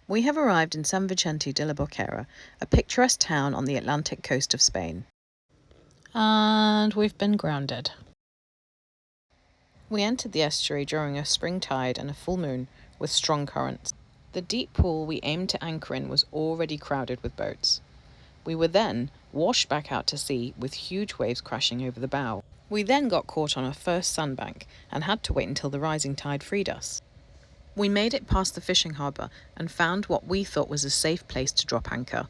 We have arrived in San Vicente de la Barquera, a picturesque town on the Atlantic coast of Spain. And we've been grounded. We entered the estuary during a spring tide and a full moon with strong currents. The deep pool we aimed to anchor in was already crowded with boats. We were then washed back out to sea with huge waves crashing over the bow. We then got caught on our first sandbank and had to wait until the rising tide freed us. We made it past the fishing harbour and found what we thought was a safe place to drop anchor.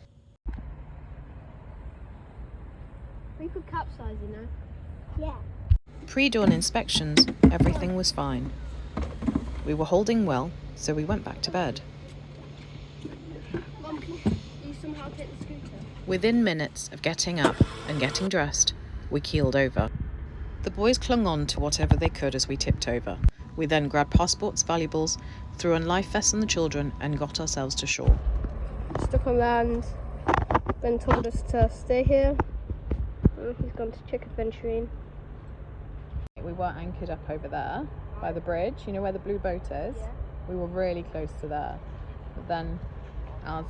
We could capsize, you know? Yeah. Pre-dawn inspections, everything was fine. We were holding well, so we went back to bed. Mum, can you somehow take the scooter? Within minutes of getting up and getting dressed, we keeled over. The boys clung on to whatever they could as we tipped over. We then grabbed passports, valuables, threw on life vests on the children and got ourselves to shore. Stuck on land, then told us to stay here. He's gone to check adventuring. We were anchored up over there by the bridge, you know where the blue boat is? Yeah. We were really close to there. But then as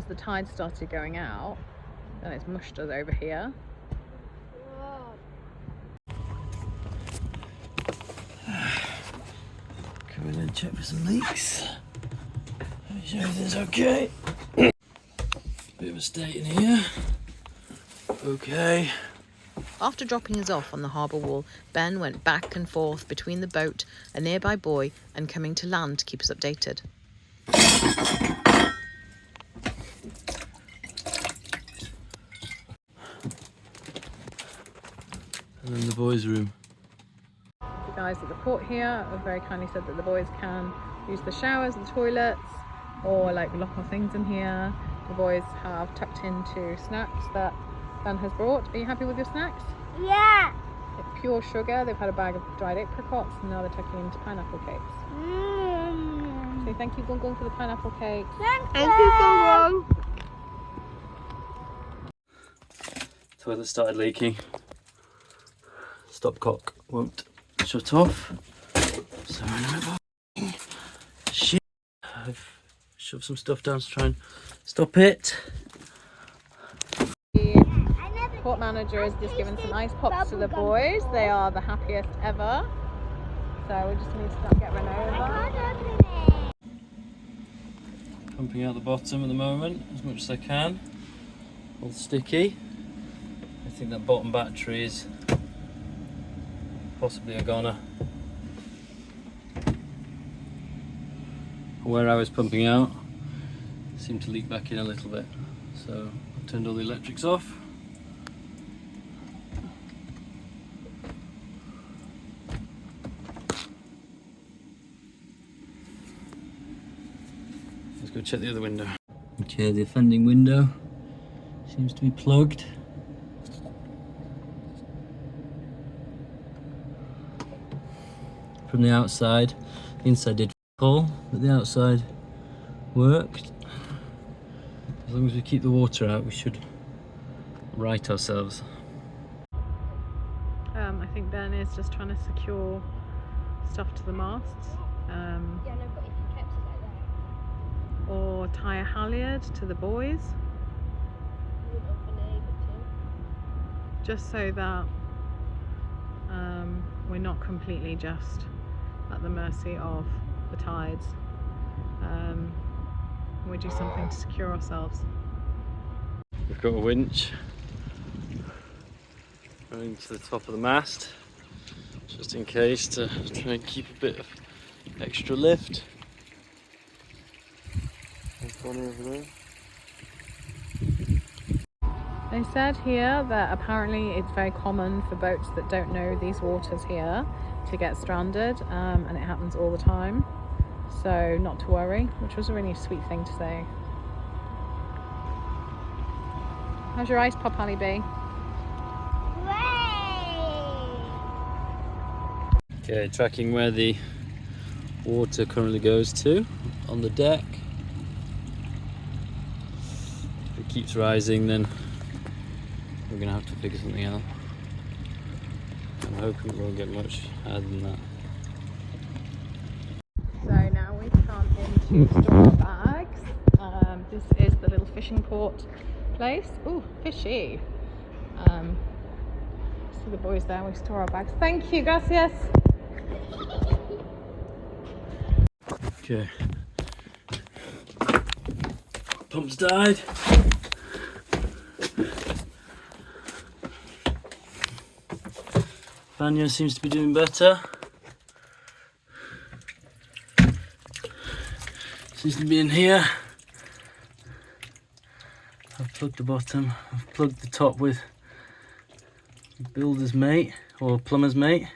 the tide started going out, then it's mushed us over here. Whoa. Come in and check for some leaks. Make sure everything's okay. Bit of a state in here. Okay. After dropping us off on the harbour wall, Ben went back and forth between the boat, a nearby buoy, and coming to land to keep us updated. And then the boys' room. The guys at the port here have very kindly said that the boys can use the showers, the toilets, or like lock our things in here. The boys have tucked into snacks that Ben has brought. Are you happy with your snacks? Yeah. It's pure sugar. They've had a bag of dried apricots and now they're tucking into pineapple cakes. So thank you, Gung Gung, for the pineapple cakes. Thank you, Gung Gung. Toilet started leaking. Stopcock won't shut off. So shit. I've shoved some stuff down to try and stop it. The port manager has just given some ice pops to the boys. They are the happiest ever. So we just need to start getting over. Pumping out the bottom at the moment as much as I can. All sticky. I think that bottom battery is possibly a goner. Where I was pumping out seemed to leak back in a little bit, so I turned all the electrics off. Let's go check the other window. Okay, the offending window seems to be plugged. From the outside, the inside did fall, but the outside worked. As long as we keep the water out, we should right ourselves. I think Ben is just trying to secure stuff to the masts. Yeah, no, but if you kept it like that, Or tie a halyard to the buoys, you wouldn't have been able to. just so that we're not completely just at the mercy of the tides. We do something to secure ourselves. We've got a winch going to the top of the mast, just in case, to try and keep a bit of extra lift. There's Bonnie over there. They said here that apparently it's very common for boats that don't know these waters here to get stranded, and it happens all the time, so not to worry, which was a really sweet thing to say. How's your ice pop, Honey Bee? Okay, tracking where the water currently goes to on the deck. If it keeps rising, then we're going to have to figure something out. I'm hoping it won't get much higher than that. So now we've come to store our bags. This is the little fishing port place. Ooh, fishy. See the boys there, we store our bags. Thank you, gracias. Okay. Pump's died. Banyo seems to be doing better. Seems to be in here. I've plugged the bottom. I've plugged the top with builder's mate or plumber's mate.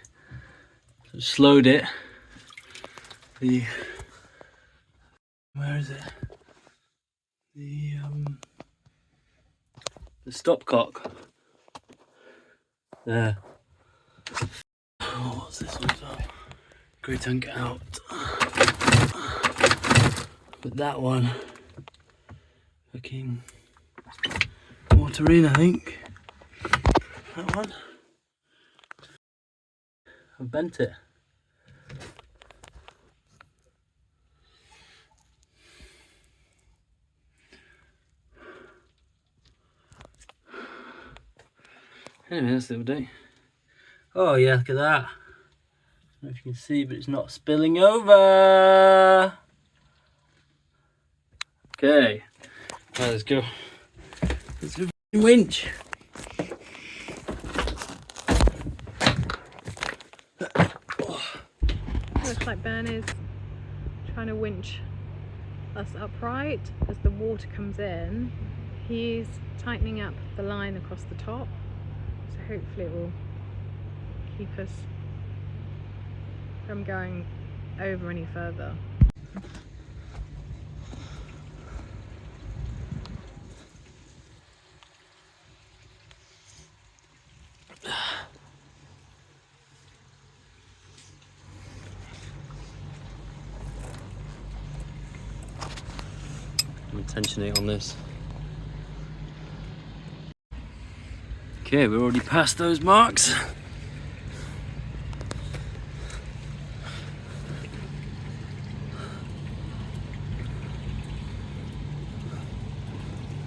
So slowed it. Where is it? The stopcock. There. Oh, what's this one for? Great tank out. But that one, fucking water in, I think. That one. I've bent it. Anyway, that's the update. Oh yeah, look at that. I don't know if you can see, but it's not spilling over. Okay, right, let's go. Let's go winch. Looks like Ben is trying to winch us upright as the water comes in. He's tightening up the line across the top, so hopefully it will keep us from going over any further. I'm tensioning on this. Okay, we're already past those marks.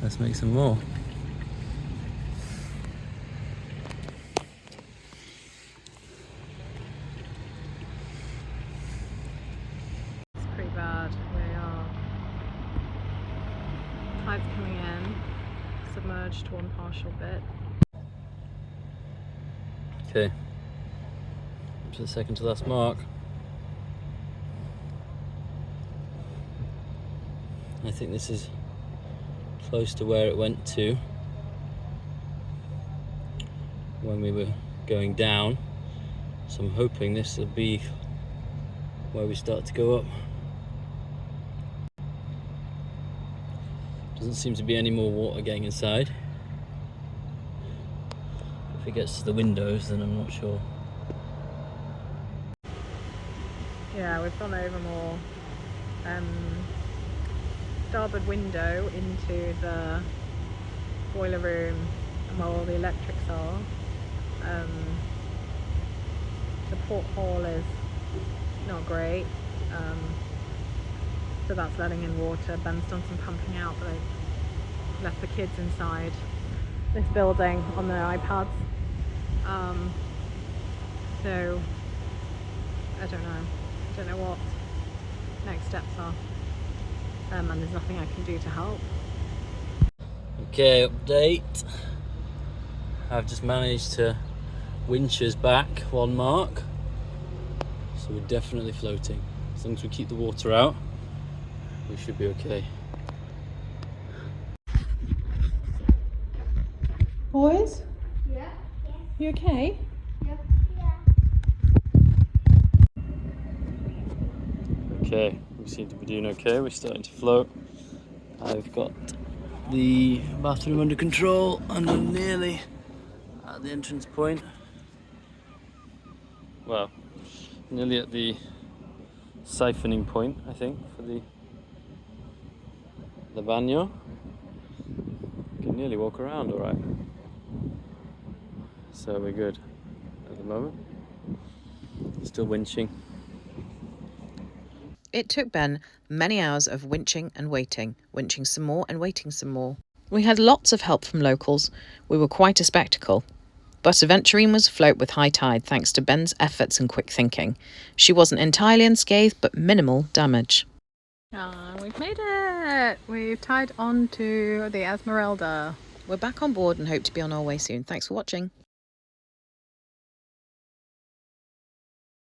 Let's make some more. It's pretty bad. We are tides coming in, submerged one partial bit. Okay, up to the second to last mark. I think this is close to where it went to when we were going down, so I'm hoping this will be where we start to go up. Doesn't seem to be any more water getting inside. If it gets to the windows, then I'm not sure. Yeah, we've gone over more. Starboard window into the boiler room and where all the electrics are. The porthole is not great, so that's letting in water. Ben's done some pumping out, but I left the kids inside this building on their iPads. So I don't know what next steps are. And there's nothing I can do to help. Okay, update. I've just managed to winch us back one mark, so we're definitely floating. As long as we keep the water out, we should be okay. Boys, Yeah. you okay? Yeah. Okay, we seem to be doing okay. We're starting to float. I've got the bathroom under control and I'm nearly at the entrance point. Well, nearly at the siphoning point, I think, for the baño. Can nearly walk around all right. So we're good at the moment. Still winching. It took Ben many hours of winching and waiting, winching some more and waiting some more. We had lots of help from locals. We were quite a spectacle. But Aventurine was afloat with high tide thanks to Ben's efforts and quick thinking. She wasn't entirely unscathed, but minimal damage. We've made it! We've tied on to the Esmeralda. We're back on board and hope to be on our way soon. Thanks for watching.